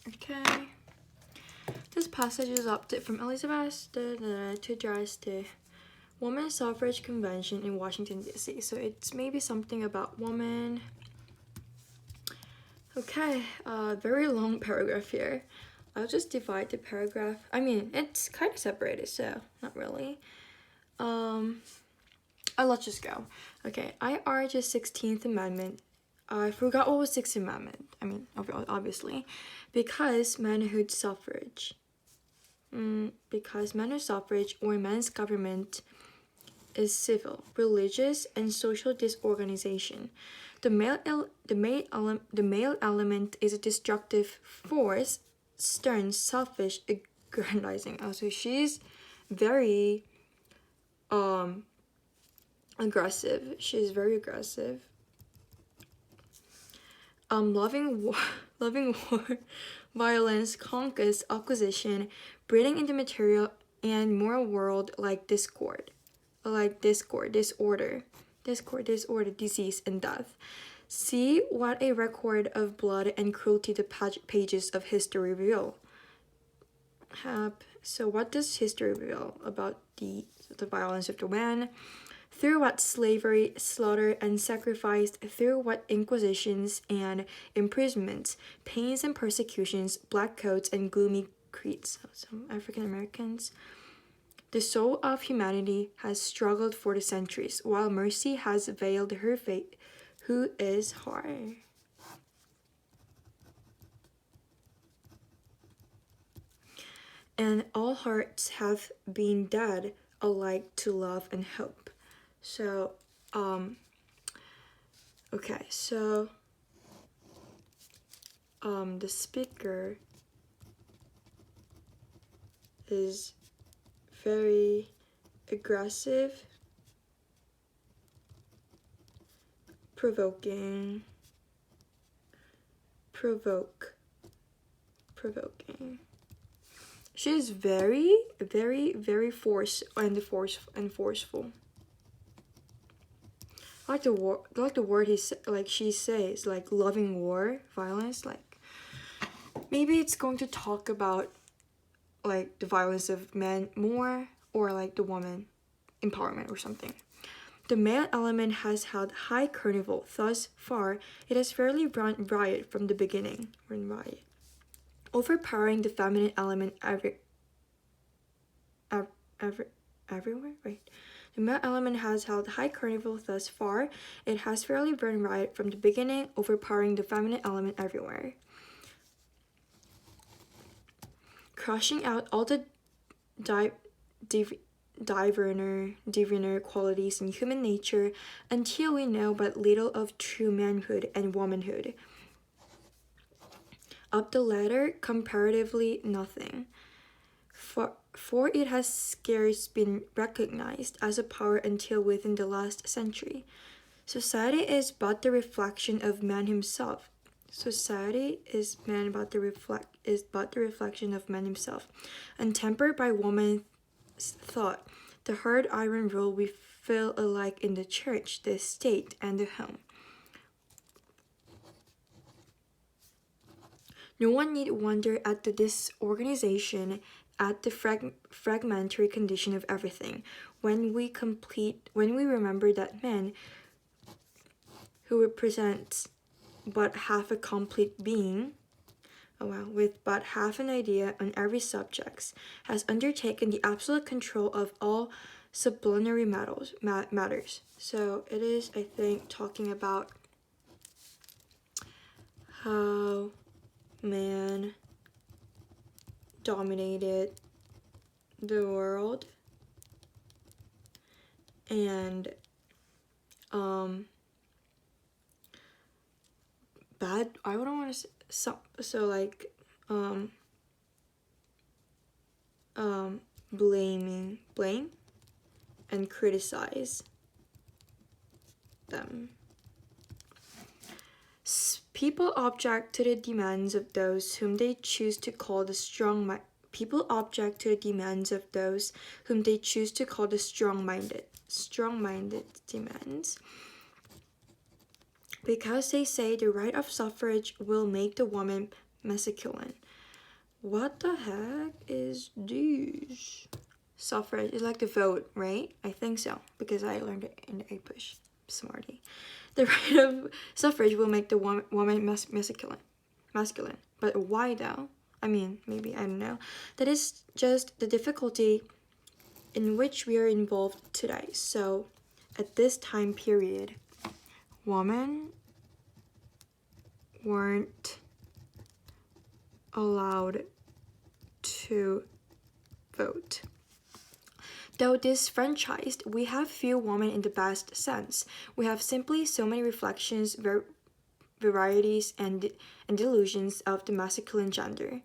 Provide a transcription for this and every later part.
Okay. This passage is updated from Elizabeth to address the Women's Suffrage Convention in Washington, D.C. So it's maybe something about women. Okay, very long paragraph here. I'll just divide the paragraph. I mean, it's kind of separated, so not really. Let's just go. Okay, I urge the 16th Amendment. I forgot what was 16th Amendment. I mean, obviously. Because manhood suffrage. Because manhood suffrage or men's government is civil, religious, and social disorganization. The male element is a destructive force, stern, selfish, aggrandizing. Also, she's very aggressive. She's very aggressive. Loving war, violence, conquest, acquisition, breeding into material and moral world like discord, disorder, disease, and death. See what a record of blood and cruelty the pages of history reveal. So what does history reveal about the violence of the man? Through what slavery, slaughter, and sacrifice, through what inquisitions and imprisonments, pains and persecutions, black coats and gloomy creeds, some African Americans, the soul of humanity has struggled for the centuries, while mercy has veiled her fate, who is hard. And all hearts have been dead alike to love and hope. So, okay, so, the speaker is very aggressive, provoking. She's very, very, very forceful. I like the word she says, like loving war, violence, like maybe it's going to talk about like the violence of men more, or like the woman empowerment or something. The male element has held high carnival. Thus far, it has fairly run riot from the beginning. Overpowering the feminine element everywhere, right? The male element has held high carnival thus far. It has fairly run riot from the beginning, overpowering the feminine element everywhere. Crushing out all the diviner qualities in human nature until we know but little of true manhood and womanhood. Up the ladder, comparatively nothing. For it has scarce been recognized as a power until within the last century. Society is but the reflection of man himself. Society is but the reflection of man himself, and tempered by woman's thought. The hard iron rule we feel alike in the church, the state, and the home. No one need wonder at the disorganization, at the fragmentary condition of everything, when we remember that man, who represents but half a complete being, with but half an idea on every subject, has undertaken the absolute control of all sublunary matters. So it is, I think, talking about how man dominated the world, and bad, I wouldn't want to say so like blame and criticize them. People object to the demands of those whom they choose to call the strong-minded, demands, because they say the right of suffrage will make the woman masculine. What the heck is this? Suffrage is like the vote, right? I think so, because I learned it in the APUSH. Smarty. The right of suffrage will make the woman masculine. But why though? I mean, maybe, I don't know. That is just the difficulty in which we are involved today. So, at this time period, women weren't allowed to vote. Though disfranchised, we have few women in the best sense. We have simply so many reflections, varieties, and delusions of the masculine gender.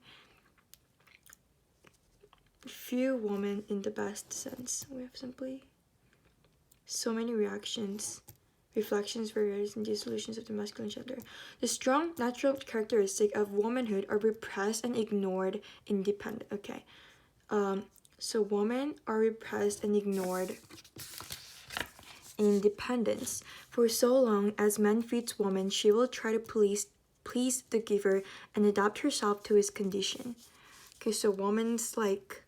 Few women in the best sense. We have simply so many reactions, reflections, varieties, and dissolutions of the masculine gender. The strong natural characteristic of womanhood are repressed and ignored independent. Okay. So women are repressed and ignored in independence. For so long as man feeds woman, she will try to please the giver and adapt herself to his condition. Okay, so woman's like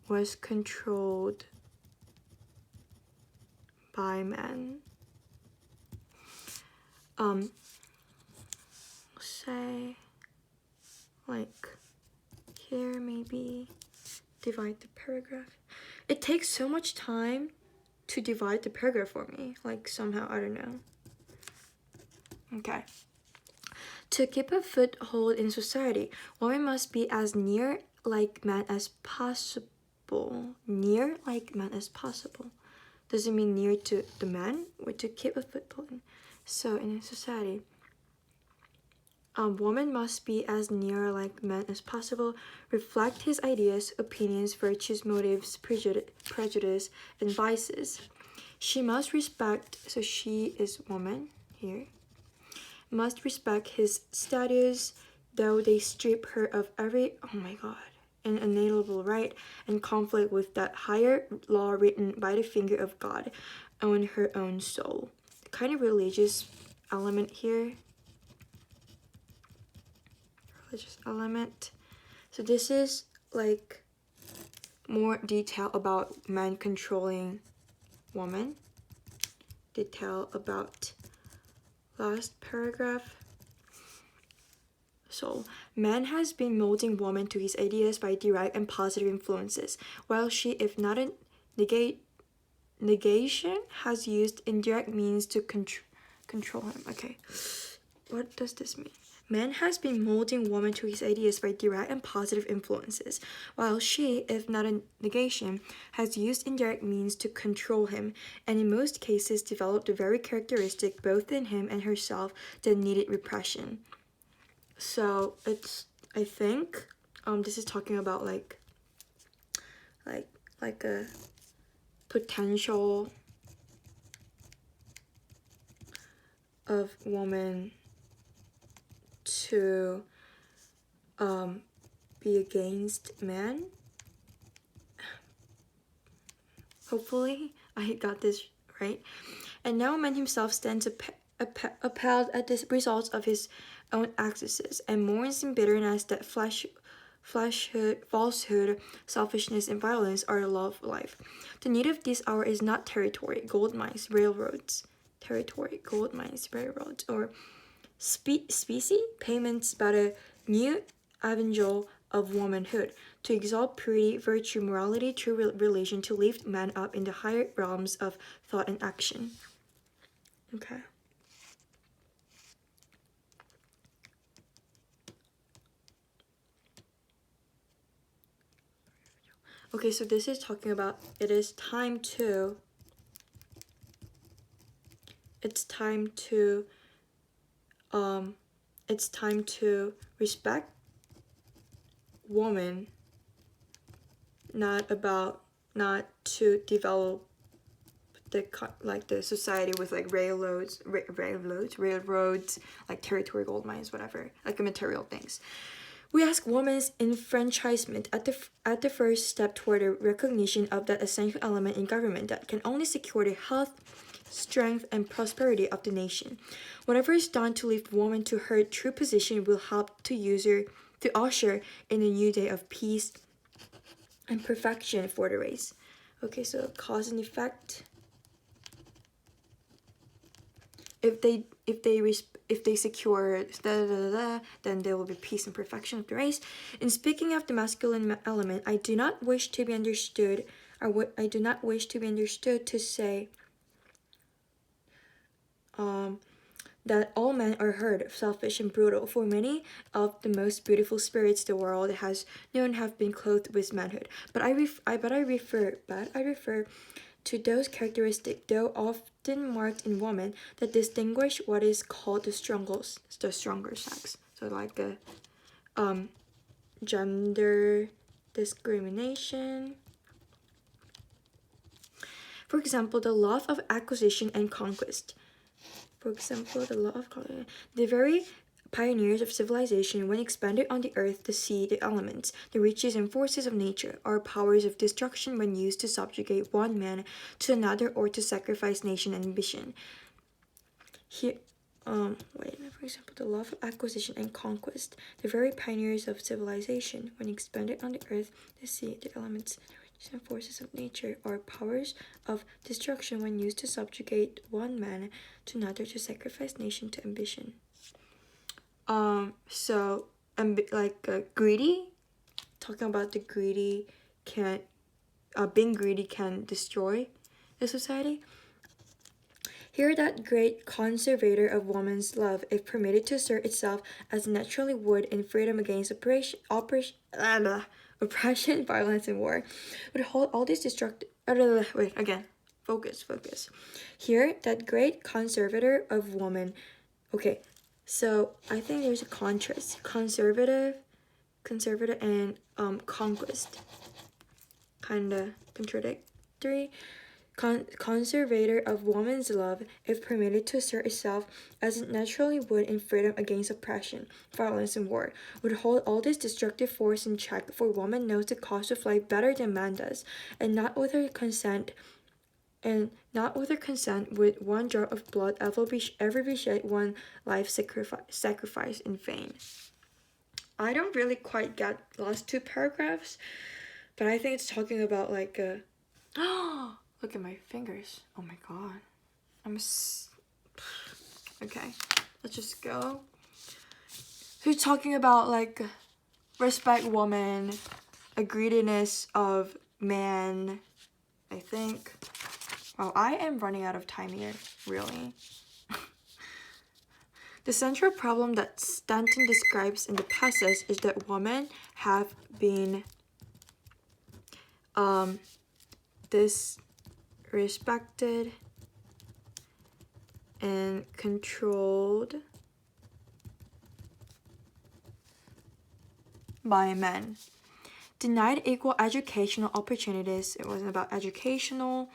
was controlled by men. Say like here, maybe divide the paragraph. It takes so much time to divide the paragraph for me, like somehow, I don't know. Okay. To keep a foothold in society, women must be as near like man as possible. Near like man as possible. Does it mean near to the man or to keep a foothold? So in a society, a woman must be as near like man as possible, reflect his ideas, opinions, virtues, motives, prejudice, and vices. She must respect, so she is woman here, must respect his status, though they strip her of every, oh my god, an inalienable right and conflict with that higher law written by the finger of God on her own soul. The kind of religious element here. So this is like more detail about man controlling woman. Detail about last paragraph. So, man has been molding woman to his ideas by direct and positive influences, while she, if not a negation, has used indirect means to control him. Okay, what does this mean? Man has been molding woman to his ideas by direct and positive influences, while she, if not a negation, has used indirect means to control him, and in most cases developed the very characteristic both in him and herself that needed repression. So it's, I think, this is talking about like a potential of woman to be against man. Hopefully I got this right. And now man himself stands upheld at the results of his own excesses and mourns in bitterness that falsehood, selfishness, and violence are the law of life. The need of this hour is not territory, gold mines, railroads, or species payments, but a new evangel of womanhood, to exalt purity, virtue, morality, true religion, to lift man up in the higher realms of thought and action. Okay. Okay, so this is talking about it's time to respect woman, not to develop the society with like railroads, like territory, gold mines, whatever, like the material things. We ask women's enfranchisement at the first step toward the recognition of that essential element in government that can only secure the health, strength, and prosperity of the nation. Whatever is done to lift woman to her true position will help to usher in a new day of peace and perfection for the race. Okay, so cause and effect. If they secure then there will be peace and perfection of the race. In speaking of the masculine element, I do not wish to be understood to say that all men are hard, selfish, and brutal. For many of the most beautiful spirits the world has known have been clothed with manhood. But I refer to those characteristics, though often marked in women, that distinguish what is called the stronger sex. So like a gender discrimination. For example, the love of acquisition and conquest. The very pioneers of civilization, when expanded on the earth, the sea, the elements, the riches and forces of nature, are powers of destruction when used to subjugate one man to another or to sacrifice nation and ambition. Here, for example, the love of acquisition and conquest, the very pioneers of civilization, when expanded on the earth, the sea, the elements, and forces of nature are powers of destruction when used to subjugate one man to another to sacrifice nation to ambition. Greedy, talking about the greedy being greedy can destroy the society. Here, that great conservator of woman's love, if permitted to assert itself as naturally would in freedom against oppression, violence, and war, would hold all these destructive. Focus. Here, that great conservator of woman. Okay, so I think there's a contrast. Conservative, and conquest. Kinda contradictory. Conservator of woman's love, if permitted to assert itself as it naturally would in freedom against oppression, violence, and war, would hold all this destructive force in check, for woman knows the cost of life better than man does, and not with her consent would one drop of blood ever be shed, one life sacrifice in vain. I don't really quite get the last two paragraphs, but I think it's talking about like a look at my fingers. Oh my god. Okay, let's just go. So he's talking about like respect woman, a greediness of man, I think. Wow, I am running out of time here, really. The central problem that Stanton describes in the passage is that women have been disrespected and controlled by men. Denied equal educational opportunities, it wasn't about educational,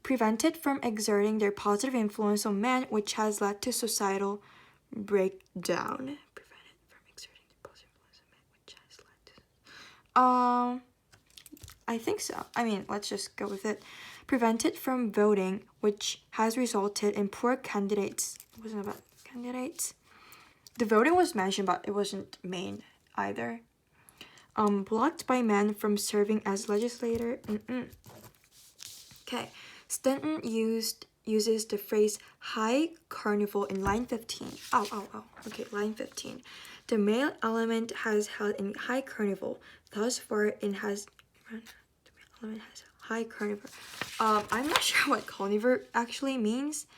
prevented from exerting their positive influence on men, which has led to societal breakdown. Prevented from exerting their positive influence on men, which has led to... I think so. I mean, let's just go with it. Prevented from voting, which has resulted in poor candidates. It wasn't about candidates. The voting was mentioned, but it wasn't main either. Blocked by men from serving as legislator. Okay. Stanton uses the phrase high carnival in line 15. Okay, line 15. The male element has held in high carnival. Thus far, the male element has high carnival. I'm not sure what carnivore actually means.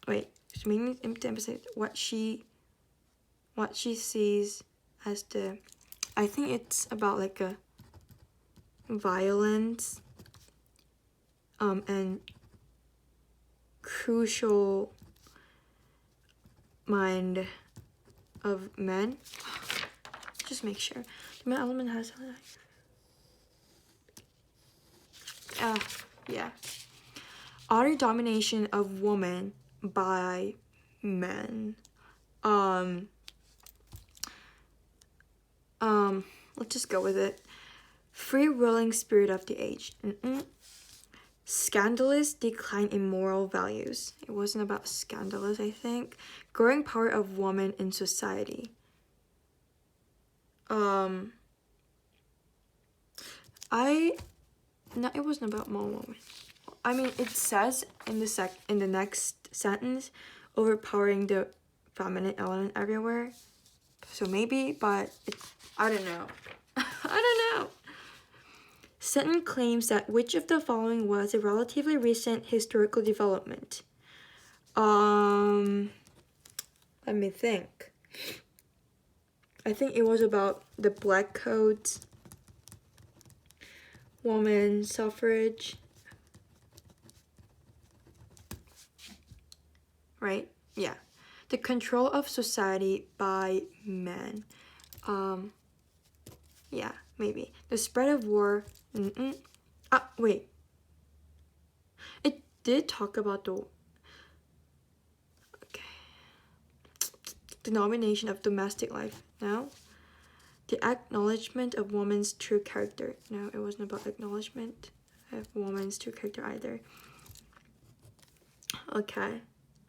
Wait, it means to emphasize what she sees as the. I think it's about like a violence. And crucial mind of men. Just make sure. The male element has yeah. Utter domination of woman by men. Let's just go with it. Free-willing spirit of the age. Scandalous decline in moral values. It wasn't about scandalous, I think. Growing power of women in society. No, it wasn't about more women. I mean, it says in the next sentence, overpowering the feminine element everywhere. So maybe, but I don't know. I don't know. Sutton claims that which of the following was a relatively recent historical development? Let me think. I think it was about the black codes, woman suffrage, right? Yeah. The control of society by men. Yeah, maybe. The spread of war. Wait. It did talk about the denomination of domestic life. No. The acknowledgement of woman's true character. No, it wasn't about acknowledgement of woman's true character either. Okay.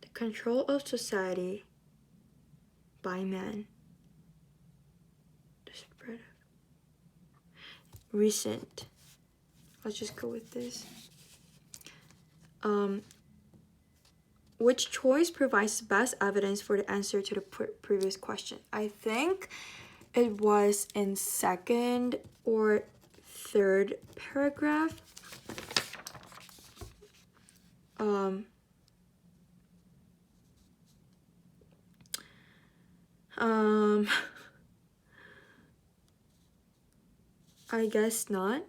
The control of society by men. The spread of recent. Let's just go with this. Which choice provides best evidence for the answer to the previous question? I think it was in second or third paragraph. I guess not,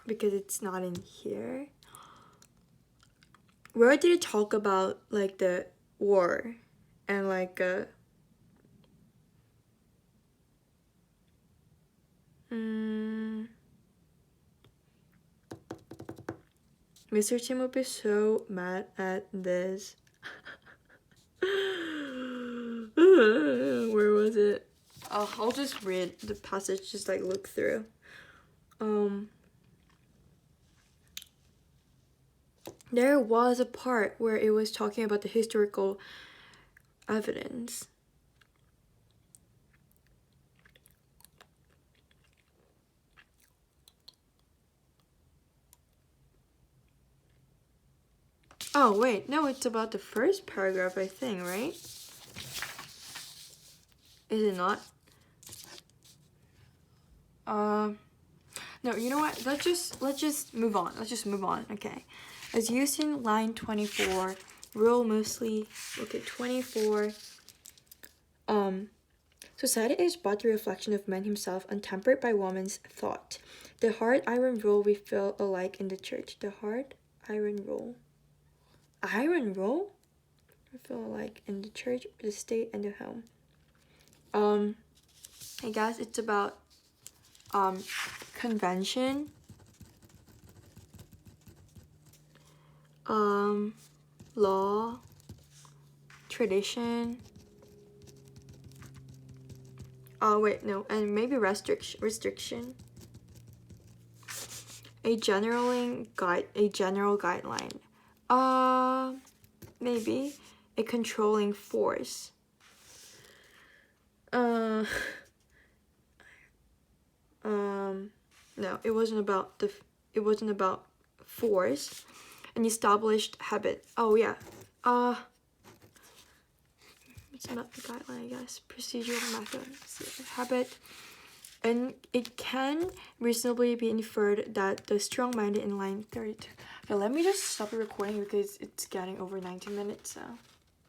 because it's not in here. Where did it talk about like the war and like Mr. Tim will be so mad at this. Where was it? I'll just read the passage, just like look through. There was a part where it was talking about the historical evidence. Oh, wait. No, it's about the first paragraph, I think, right? Is it not? No, you know what? Let's just move on. Let's just move on. Okay. As used in line 24, rule mostly, okay, 24. Society is but the reflection of man himself, untempered by woman's thought. The hard iron rule we feel alike in the church. The hard iron rule. Iron rule? We feel alike in the church, the state, and the home. I guess it's about convention, law, tradition. Oh wait, no, and maybe restriction. A general guideline. Maybe a controlling force. No, it wasn't about force. An established habit. Oh yeah. It's about the guideline, I guess. Procedural method. Habit. And it can reasonably be inferred that the strong-minded in line 32. Okay, let me just stop the recording because it's getting over 19 minutes, so.